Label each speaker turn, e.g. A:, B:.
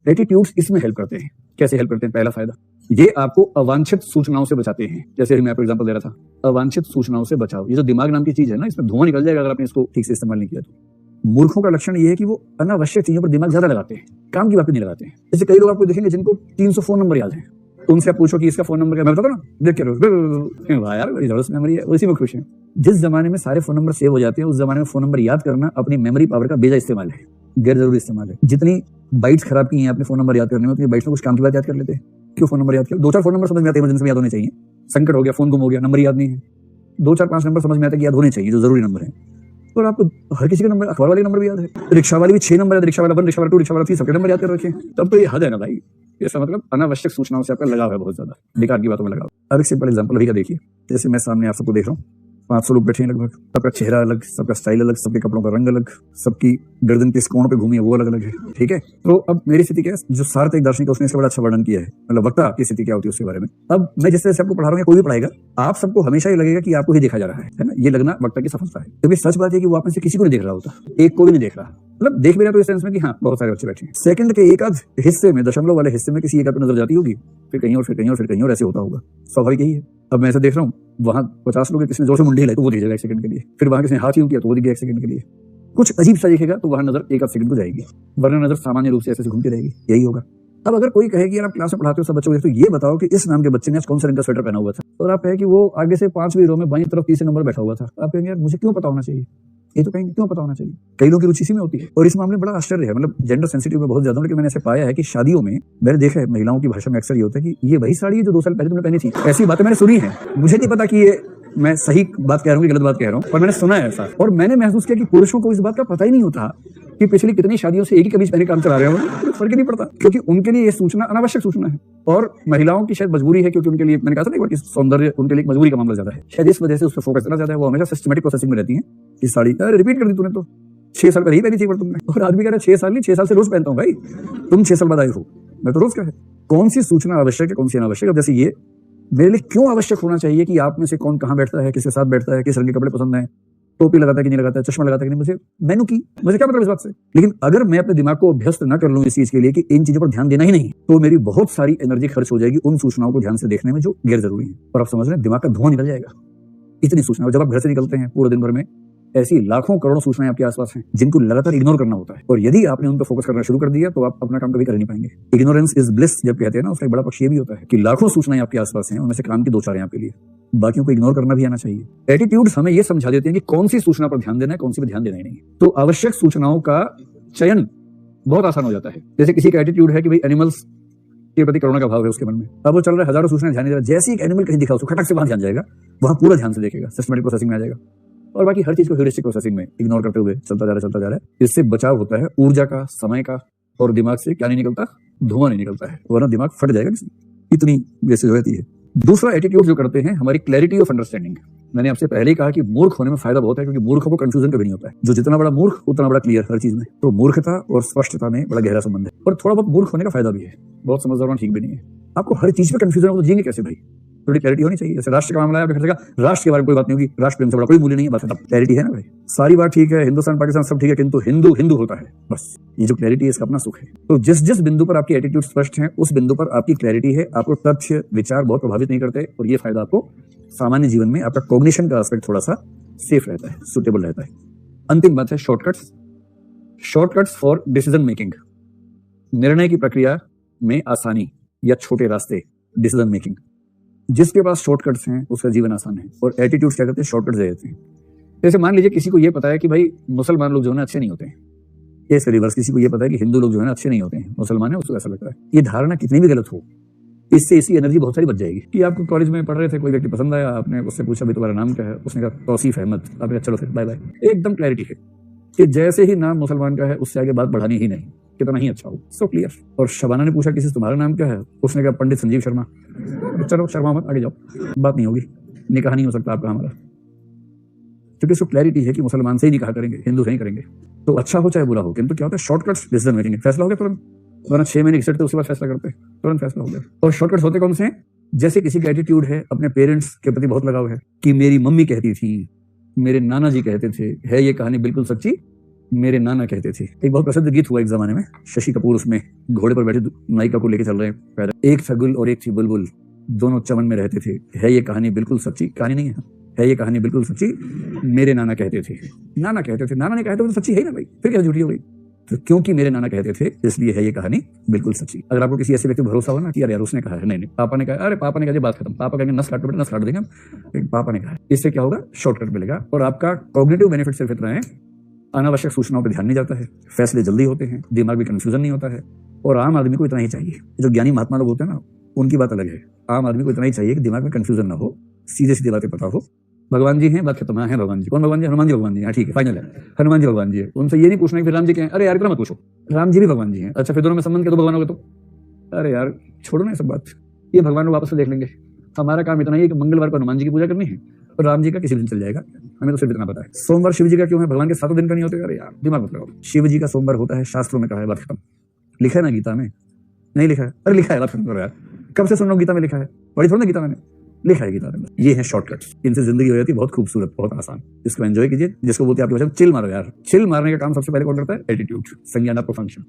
A: Attitudes इसमें help करते हैं। कैसे हेल्प करते हैं? पहला फायदा, ये आपको अवांछित सूचनाओं से बचाते हैं। जैसे मैं आपको एग्जांपल दे रहा था, अवांछित सूचनाओं से बचाओ। ये जो दिमाग नाम की चीज है ना, इसमें धुआं निकल जाएगा अगर आपने इसको ठीक से इस्तेमाल नहीं किया तो। मूर्खों का लक्षण ये है कि वो अनावश्यक चीजों पर दिमाग ज्यादा लगाते हैं, काम की बात नहीं लगाते हैं। जैसे कई लोग आपको देखेंगे जिनको 300 फोन नंबर याद है, तो उनसे आप पूछो कि इसका फोन नंबर क्या, मैं बताता ना, देख के यार बड़ी जबरदस्त मेमोरी है, उसी में खुश है। जिस जमाने में सारे फोन नंबर सेव हो जाते हैं, उस जमाने में फोन नंबर याद करना अपनी मेमोरी पावर का बेजा इस्तेमाल है, गैर जरूरी इस्तेमाल है। जितनी बाइट्स खराब की हैं अपने फोन नंबर याद करने में, उतनी बाइट्स में कुछ काम की बात याद कर लेते हैं। क्यों फोन नंबर याद किया? 2-4 फोन नंबर समझ में आते हैं, इमरजेंसी में याद होने चाहिए। संकट हो गया, फोन गुम हो गया, नंबर याद नहीं है, 2-4-5 नंबर समझ में आता है कि याद होने चाहिए, जो जरूरी नंबर है। और आपको हर किसी का नंबर, अखबार वाले नंबर भी याद है, रिक्शा वाले भी 6 नंबर है, रिक्शा वाला 1, रिक्शा वाला 2, रिक्शा वाला 3, सबके नंबर याद कर रखे हैं। तब तो ये हद है ना भाई। इसका मतलब अनावश्यक सूचनाओं से आपका लगाव है, बहुत ज्यादा बेकार की बातों में लगाव। अब एक सिंपल एग्जांपल अभी का देखिए। जैसे मैं सामने आप सबको देख रहा हूँ, 500 लोग बैठे हैं लगभग, सबका चेहरा अलग, सबका स्टाइल अलग, सबके कपड़ों का रंग अलग, सबकी गर्दन किस कोण पे घूमी है वो अलग अलग है, ठीक है। तो अब मेरी स्थिति क्या है? जो सार्थ एक दार्शनिक उसने इसका बड़ा अच्छा वर्णन किया है, मतलब वक्ता की स्थिति क्या होती है उसके बारे में। अब मैं जिस तरह से आपको पढ़ा रहा हूँ, कोई भी पढ़ाएगा, आप सबको हमेशा ये लगेगा कि आपको ही देखा जा रहा है ना। ये लगना वक्ता की सफलता है, क्योंकि सच बात है कि वो आप में से किसी को नहीं देख रहा होता, एक को भी नहीं देख रहा, मतलब देख भी रहा तो इस सेंस में कि हाँ बहुत सारे बच्चे बैठे हैं। सेकंड के एक आध हिस्से में, दशमलव वाले हिस्से में किसी एक पर नजर जाती होगी, फिर कहीं और, फिर कहीं और, फिर कहीं और, ऐसे होता होगा। स्वाभाविक यही है। अब मैं ऐसा देख रहा हूँ, वहां 50 लोग, किसी ने जोर से मुंडी हिलाई तो वो दिख जाएगा 1 सेकंड के लिए, फिर वहां किसी ने हाथ यूं किया तो वो दिख गया 1 सेकंड के लिए। कुछ अजीब सा दिखेगा तो वहां नजर 1 आध सेकंड को जाएगी, वरना नजर सामान्य रूप से ऐसे घूमती रहेगी। यही होगा। अब अगर कोई कहे कि यार आप क्लास में पढ़ाते हो सब बच्चों को, तो ये बताओ कि इस नाम के बच्चे ने आज कौन सा रंग का स्वेटर पहना हुआ था, और आप कहे कि वो आगे से 5वीं रो में बाईं तरफ 30 नंबर बैठा हुआ था। आप कहेंगे यार मुझे क्यों पता होना चाहिए? ये तो कहेंगे क्यों पता होना चाहिए? कई लोगों की रुचि इसी में होती है। और इस मामले में बड़ा आश्चर्य है, मतलब जेंडर सेंसिटिव में बहुत ज्यादा, लेकिन मैंने ऐसे पाया है कि शादियों में मैंने देखा है, महिलाओं की भाषा में अक्सर ये होता है कि ये वही साड़ी है जो 2 साल पहले तुमने पहनी थी। ऐसी बातें मैंने सुनी है, मुझे नहीं पता कि ये मैं सही बात कह रहा हूँ कि गलत बात कह रहा हूँ, पर मैंने सुना है ऐसा। और मैंने महसूस किया कि पुरुषों को इस बात का पता ही नहीं होता कि पिछली कितनी शादियों से एक ही कमीज पहने काम चला रहे हो, फर्क ही नहीं पड़ता, क्योंकि उनके लिए ये सूचना अनावश्यक सूचना है। और महिलाओं की शायद मजबूरी है, क्योंकि उनके लिए, मैंने कहा था ना एक बार कि सौंदर्य उनके लिए मजबूरी का मामला ज्यादा है, शायद इस वजह से उस पर फोकस करना ज्यादा है। वो हमेशा सिस्टमेटिक प्रोसेसिंग में रहती है कि साड़ी रिपीट कर दी तूने तो 6 साल पहले ही पहनी थी तुमने। और आदमी कह रहा है 6 साल नहीं, 6 साल से रोज पहनता हूँ। भाई तुम 6 साल बाद आए हो, मैं तो रोज का है। कौन सी सूचना आवश्यक है, कौन सी अनावश्यक? अब जैसे ये मेरे लिए क्यों आवश्यक होना चाहिए कि आप में से कौन कहाँ बैठता है, किसके साथ बैठता है, किस रंग के कपड़े पसंद है, टोपी लगाता है कि नहीं लगाता है, चश्मा लगाता है कि नहीं, मुझे क्या मतलब इस बात से। लेकिन अगर मैं अपने दिमाग को अभ्यस्त न कर लूं इस चीज के लिए कि इन चीजों पर ध्यान देना ही नहीं, तो मेरी बहुत सारी एनर्जी खर्च हो जाएगी उन सूचनाओं को ध्यान से देखने में जो गैर जरूरी है। और आप समझ रहे हैं, दिमाग का धुआं निकल जाएगा, इतनी सूचना। और जब आप घर से निकलते हैं पूरे दिन भर में ऐसी लाखों करोड़ों सूचनाएं आपके आसपास हैं जिनको लगातार इग्नोर करना होता है, और यदि आपने उन पर फोकस करना शुरू कर दिया तो आप अपना काम कभी कर नहीं पाएंगे। इग्नोरेंस इज ब्लिस जब कहते हैं ना, उसका एक बड़ा पक्ष ये भी होता है कि लाखों सूचनाएं आपके आसपास हैं, उनमें से काम की 2-4 हैं आपके लिए, बाकियों को इग्नोर करना भी आना चाहिए। एटीट्यूड्स हमें यह समझा देते हैं कि कौन सी सूचना पर ध्यान देना है, कौन सी पर ध्यान देना ही नहीं। तो आवश्यक सूचनाओं का चयन बहुत आसान हो जाता है। जैसे किसी का एटीट्यूड है कि भाई एनिमल्स के प्रति करुणा का भाव है उसके मन में, अब वो चल रहा है, हजारों सूचनाएं ध्यान नहीं दे रहा, जैसे एक एनिमल कहीं दिखा उसको खटक से वहां ध्यान जाएगा, वहां पूरा ध्यान से देखेगा, सिस्टमेटिक प्रोसेसिंग में आ जाएगा, और बाकी हर चीज को ह्यूरिस्टिक प्रोसेसिंग में इग्नोर करते हुए चलता जा रहा है। इससे बचाव होता है ऊर्जा का, समय का, और दिमाग से क्या नहीं निकलता, धुआं नहीं निकलता है, वरना दिमाग फट जाएगा। इतनी वैसे हो जाती है। दूसरा एटीट्यूड जो करते हैं, हमारी क्लैरिटी ऑफ अंडरस्टैंडिंग। मैंने आपसे पहले ही कहा कि मूर्ख होने में फायदा बहुत है, क्योंकि मूर्खों को कंफ्यूजन कभी नहीं होता है। जो जितना बड़ा मूर्ख उतना बड़ा क्लियर हर चीज में। तो मूर्खता और स्पष्टता में बड़ा गहरा संबंध है, और थोड़ा बहुत मूर्ख होने का फायदा भी है, बहुत समझदार होना ठीक भी नहीं है। आपको हर चीज में कंफ्यूजन हो तो जिएंगे कैसे भाई? थोड़ी क्लैरिटी होनी चाहिए। जैसे राष्ट्र का मामला है, आपने कहा राष्ट्र के बारे में कोई बात नहीं होगी, राष्ट्र प्रेम से बड़ा कोई मूल्य नहीं है, बात खत्म। क्लैरिटी है ना भाई, सारी बात ठीक है, हिंदुस्तान पाकिस्तान सब ठीक है, किंतु हिंदू हिंदू होता है, बस ये जो क्लैरिटी है इसका अपना सुख है। तो जिस जिस बिंदु पर आपकी एटीट्यूड स्पष्ट है, उस बिंदु पर आपकी क्लैरिटी है, आपको तथ्य विचार बहुत प्रभावित नहीं करते, और ये फायदा आपको सामान्य जीवन में, आपका कॉग्निशन का एस्पेक्ट थोड़ा सा सेफ रहता है, सुटेबल रहता है। अंतिम बात है shortcuts. Shortcuts for decision making, निर्णय की प्रक्रिया में आसानी या छोटे रास्ते, डिसीजन मेकिंग। जिसके पास शॉर्टकट्स हैं उसका जीवन आसान है, और एटीट्यूड्स क्या करते हैं, शॉर्टकट्स दे देते हैं। जैसे मान लीजिए किसी को यह पता है कि भाई मुसलमान लोग जो है अच्छे नहीं होते हैं, इसके रिवर्स किसी को यह पता है कि हिंदू लोग जो है अच्छे नहीं होते हैं, मुसलमान है, उसको ऐसा लगता है। ये धारणा कितनी भी गलत हो, इससे इसी एनर्जी बहुत सारी बच जाएगी। कि आपको कॉलेज में पढ़ रहे थे, कोई व्यक्ति पसंद आया, आपने उससे पूछा भाई तुम्हारा नाम क्या है, उसने कहा तौसीफ अहमद, आपने कहा चलो फिर बाय बाय। एकदम क्लैरिटी है कि जैसे ही नाम मुसलमान का है उससे आगे बात बढ़ानी ही नहीं, कितना ही अच्छा हो, सो क्लियर। और शबाना ने पूछा किसी से तुम्हारा नाम क्या है, उसने कहा पंडित संजीव शर्मा, चलो शर्मा मत, आगे जाओ, बात नहीं होगी, निकाह नहीं हो सकता आपका हमारा, क्योंकि उसको क्लैरिटी है कि मुसलमान से ही निकाह करेंगे, हिंदू से ही करेंगे। तो अच्छा हो चाहे बुरा हो, किंतु क्या होता है, शॉर्टकट्स डिसीजन मेकिंग, फैसला हो गया तुरंत, वरना 6 महीने घिसटते उसके बाद फैसला करते, तुरंत फैसला हो गया। और शॉर्टकट्स होते कौन से हैं? जैसे किसी का एटीट्यूड है, अपने पेरेंट्स के प्रति बहुत लगाव है कि मेरी मम्मी कहती थी, मेरे नाना जी कहते थे, है ये कहानी बिल्कुल सच्ची, मेरे नाना कहते थे। एक बहुत प्रसिद्ध गीत हुआ एक जमाने में, शशि कपूर उसमें घोड़े पर बैठे नायिका को लेके चल रहे हैं पैदल। एक था गुल और एक थी बुलबुल, दोनों चमन में रहते थे। है ये कहानी बिल्कुल सच्ची? कहानी नहीं है ये कहानी बिल्कुल सच्ची, मेरे नाना कहते थे। नाना कहते थे, नाना ने कहते तो सच्ची है ना भाई, फिर क्या झूठी हो गई? तो क्योंकि मेरे नाना कहते थे इसलिए है ये कहानी बिल्कुल सच्ची। अगर आपको किसी ऐसे व्यक्ति पर भरोसा हो ना कि यार उसने कहा है, नहीं पापा ने कहा, अरे पापा ने कहा, बात खत्म। पापा कहेंगे नस काट बेटा, नस काट देंगे हम, लेकिन पापा ने कहा। इससे क्या होगा? शॉर्टकट मिलेगा और आपका कॉग्निटिव बेनिफिट सिर्फ इतना है, अनावश्यक सूचनाओं पर ध्यान नहीं जाता है, फैसले जल्दी होते हैं, दिमाग में कंफ्यूजन नहीं होता है। और आम आदमी को इतना ही चाहिए, जो ज्ञानी महात्मा लोग होते हैं ना, उनकी बात अलग है। आम आदमी को इतना ही चाहिए कि दिमाग में कंफ्यूजन ना हो, सीधे सीधे बातें पता हो। भगवान जी हैं, बात खत्म। है भगवान जी। कौन भगवान जी? हनुमान जी भगवान जी। हाँ ठीक है, फाइनल है, हनुमान जी भगवान जी है। उनसे ये नहीं पूछना कि फिर राम जी क्या है। अरे यार इतना मत पूछो, राम जी भी भगवान जी हैं। अच्छा फिर दोनों में संबंध क्या? तो भगवान होगा तो, अरे यार छोड़ो ना ये सब बात, ये भगवान को वापस से देख लेंगे। हमारा काम इतना ही है कि मंगलवार को हनुमान जी की पूजा करनी है और राम जी का किसी दिन चल जाएगा, हमें तो सिर्फ इतना पता है। सोमवार शिव जी का क्यों है? भगवान के 7 दिन का नहीं होते? अरे यार दिमाग मत लगाओ, शिव जी का सोमवार होता है, शास्त्रों में कहा है, बात खत्म। लिखा है ना गीता में? नहीं लिखा है? अरे लिखा है, बात खत्म करो यार, कब से सुन रहा हूँ गीता में लिखा है, पढ़ी थोड़ा ना गीता मैंने, लिखा है गीता में। ये है शॉर्टकट्स, इनसे जिंदगी हो जाती है बहुत खूबसूरत, बहुत आसान। इसको एंजॉय कीजिए, जिसको बोलते हैं आपकी भाषा में चिल मारो यार। चिल मारने का काम सबसे पहले कौन करता है? एटीट्यूड, संज्ञानात्मक फंक्शन।